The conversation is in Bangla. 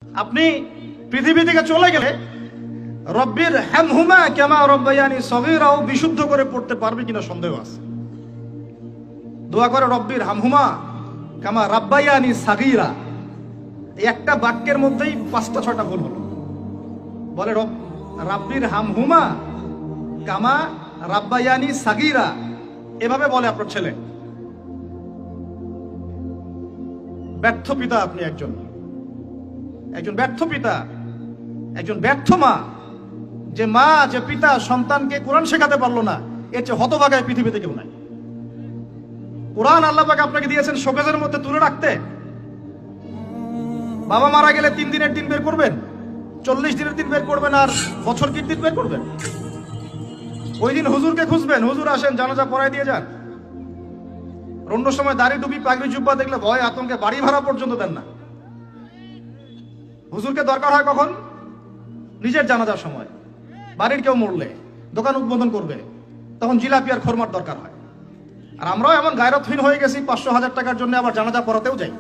আপনি পৃথিবী থেকে চলে গেলে রব্বির হামহুমা কামা রব্বায়ানি সগীরাও বিশুদ্ধ করে পড়তে পারবে কিনা সন্দেহ আছে। দোয়া করে রব্বির হামহুমা কামা রাব্বায়ানি সাগীরা, এই একটা বাক্যের মধ্যেই 5টা 6টা ভুল হলো। বলে রব্বির হামহুমা কামা রাব্বায়ানি সাগীরা, এভাবে বলে আপনার ছেলে। ব্যর্থ পিতা আপনি, একজন ব্যর্থ পিতা, একজন ব্যর্থ মা। যে মা, যে পিতা সন্তানকে কোরআন শেখাতে পারলো না, এর চেয়ে হতভাগায় পৃথিবীতে কেউ নাই। কোরআন আল্লাহ পাক আপনাকে দিয়েছেন শোকেজের মধ্যে তুলে রাখতে। বাবা মারা গেলে 3 দিনের দিন বের করবেন, 40 দিনের দিন বের করবেন, আর বছর কি দিন বের করবেন? ওই দিন হুজুরকে খুঁজবেন, হুজুর আসেন জানাজা পড়ায় দিয়ে যান। অন্য সময় দাড়ি টুপি পাগড়ি জুব্বা দেখলে ভয় আতঙ্কে বাড়ি ভাড়া পর্যন্ত দেন না। হুজুরকে দরকার হয় কখন? নিজের জানাজার সময়। বাড়ির কেউ মরলে, দোকান উদ্বোধন করবে, তখন জিলাপি আর খোরমার দরকার হয়। আর আমরাও এমন গায়রতহীন হয়ে গেছি, 500 হাজার টাকার জন্য আবার জানাজা পড়াতেও যাই।